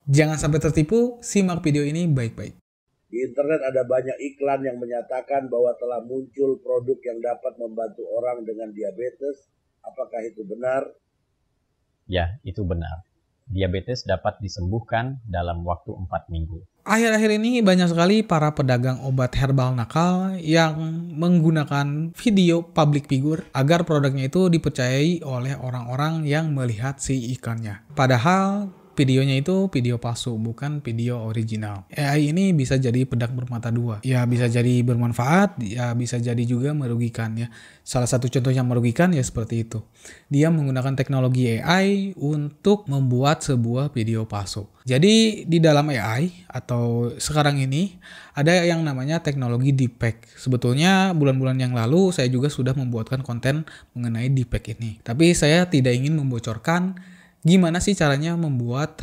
Jangan sampai tertipu, simak video ini baik-baik. Di internet ada banyak iklan yang menyatakan bahwa telah muncul produk yang dapat membantu orang dengan diabetes. Apakah itu benar? Ya, itu benar. Diabetes dapat disembuhkan dalam waktu 4 minggu. Akhir-akhir ini banyak sekali para pedagang obat herbal nakal yang menggunakan video public figure agar produknya itu dipercayai oleh orang-orang yang melihat si iklannya. Padahal videonya itu video palsu, bukan video original. AI ini bisa jadi pedang bermata dua. Ya bisa jadi bermanfaat, ya bisa jadi juga merugikan ya. Salah satu contoh yang merugikan ya seperti itu. Dia menggunakan teknologi AI untuk membuat sebuah video palsu. Jadi di dalam AI atau sekarang ini ada yang namanya teknologi deepfake. Sebetulnya bulan-bulan yang lalu saya juga sudah membuatkan konten mengenai deepfake ini. Tapi saya tidak ingin membocorkan gimana sih caranya membuat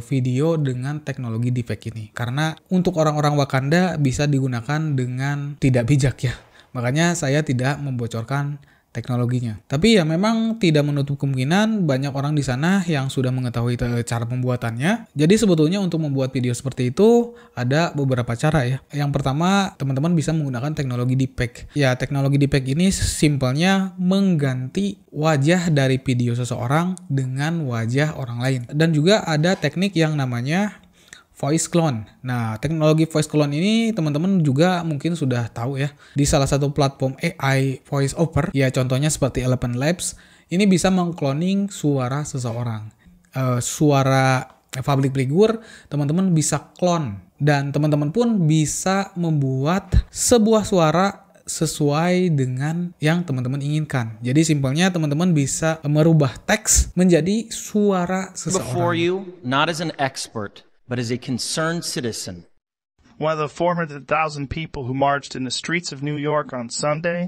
video dengan teknologi deepfake ini. Karena untuk orang-orang Wakanda bisa digunakan dengan tidak bijak ya. Makanya saya tidak membocorkan teknologinya. Tapi ya memang tidak menutup kemungkinan banyak orang di sana yang sudah mengetahui cara pembuatannya. Jadi sebetulnya untuk membuat video seperti itu ada beberapa cara ya. Yang pertama, teman-teman bisa menggunakan teknologi deepfake. Ya, teknologi deepfake ini simpelnya mengganti wajah dari video seseorang dengan wajah orang lain. Dan juga ada teknik yang namanya voice clone. Nah, teknologi voice clone ini teman-teman juga mungkin sudah tahu ya. Di salah satu platform AI voice over, ya contohnya seperti Elephant Labs, ini bisa mengcloning suara seseorang. Suara public figure, teman-teman bisa clone. Dan teman-teman pun bisa membuat sebuah suara sesuai dengan yang teman-teman inginkan. Jadi simpelnya teman-teman bisa merubah teks menjadi suara seseorang. Before you, not as an expert, but as a concerned citizen. One of the 400,000 people who marched in the streets of New York on Sunday.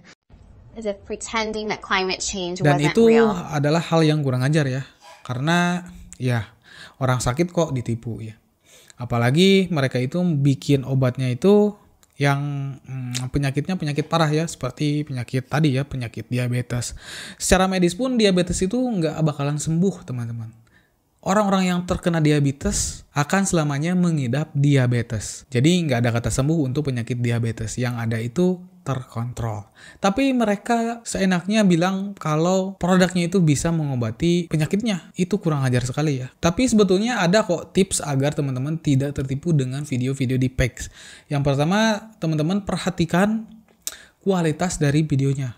As if pretending that climate change Dan wasn't itu real. adalah hal yang kurang ajar ya. Karena ya orang sakit kok ditipu ya. Apalagi mereka itu bikin obatnya itu yang penyakitnya penyakit parah ya, seperti penyakit tadi ya, penyakit diabetes. Secara medis pun diabetes itu nggak bakalan sembuh teman-teman. Orang-orang yang terkena diabetes akan selamanya mengidap diabetes. Jadi nggak ada kata sembuh untuk penyakit diabetes. Yang ada itu terkontrol. Tapi mereka seenaknya bilang kalau produknya itu bisa mengobati penyakitnya. Itu kurang ajar sekali ya. Tapi sebetulnya ada kok tips agar teman-teman tidak tertipu dengan video-video deepfake. Yang pertama, teman-teman perhatikan kualitas dari videonya.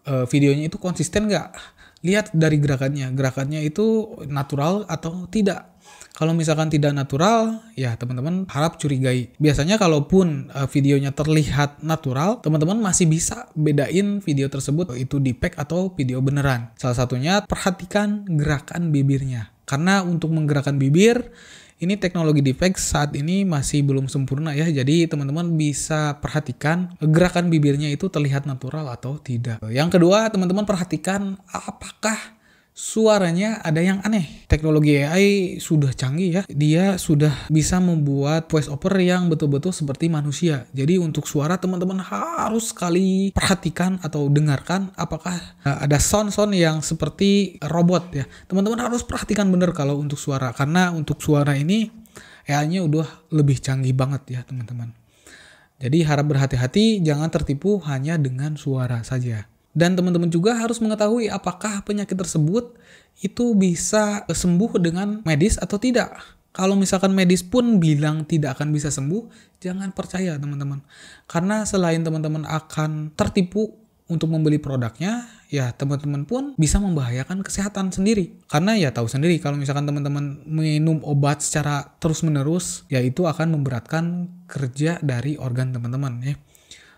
Videonya itu konsisten nggak? Lihat dari gerakannya itu natural atau tidak. Kalau misalkan tidak natural, ya teman-teman harap curigai. Biasanya kalaupun videonya terlihat natural, teman-teman masih bisa bedain video tersebut itu deepfake atau video beneran. Salah satunya perhatikan gerakan bibirnya. Karena untuk menggerakkan bibir, ini teknologi deepfake saat ini masih belum sempurna ya. Jadi teman-teman bisa perhatikan gerakan bibirnya itu terlihat natural atau tidak. Yang kedua, teman-teman perhatikan apakah suaranya ada yang aneh. Teknologi AI sudah canggih ya. Dia sudah bisa membuat voice over yang betul-betul seperti manusia. Jadi untuk suara teman-teman harus sekali perhatikan atau dengarkan apakah ada sound-sound yang seperti robot ya. Teman-teman harus perhatikan benar kalau untuk suara. Karena untuk suara ini AI-nya udah lebih canggih banget ya teman-teman. Jadi harap berhati-hati, jangan tertipu hanya dengan suara saja. Dan teman-teman juga harus mengetahui apakah penyakit tersebut itu bisa sembuh dengan medis atau tidak. Kalau misalkan medis pun bilang tidak akan bisa sembuh, jangan percaya teman-teman. Karena selain teman-teman akan tertipu untuk membeli produknya, ya teman-teman pun bisa membahayakan kesehatan sendiri. Karena ya tahu sendiri kalau misalkan teman-teman minum obat secara terus-menerus, ya itu akan memberatkan kerja dari organ teman-teman ya.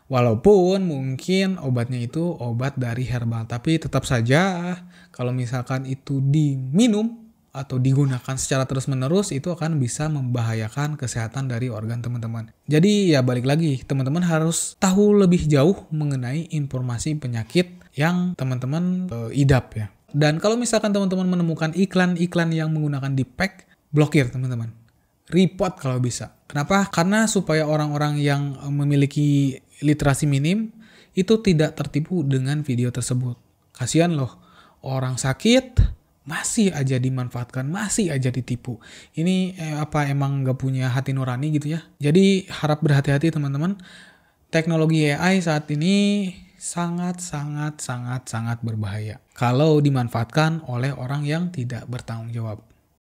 Walaupun mungkin obatnya itu obat dari herbal, tapi tetap saja kalau misalkan itu diminum atau digunakan secara terus-menerus itu akan bisa membahayakan kesehatan dari organ teman-teman. Jadi ya balik lagi, teman-teman harus tahu lebih jauh mengenai informasi penyakit yang teman-teman idap ya. Dan kalau misalkan teman-teman menemukan iklan-iklan yang menggunakan deepfake, blokir teman-teman. Report kalau bisa. Kenapa? Karena supaya orang-orang yang memiliki literasi minim itu tidak tertipu dengan video tersebut. Kasihan loh, orang sakit masih aja dimanfaatkan, masih aja ditipu. Ini apa emang nggak punya hati nurani gitu ya? Jadi harap berhati-hati teman-teman. Teknologi AI saat ini sangat berbahaya kalau dimanfaatkan oleh orang yang tidak bertanggung jawab.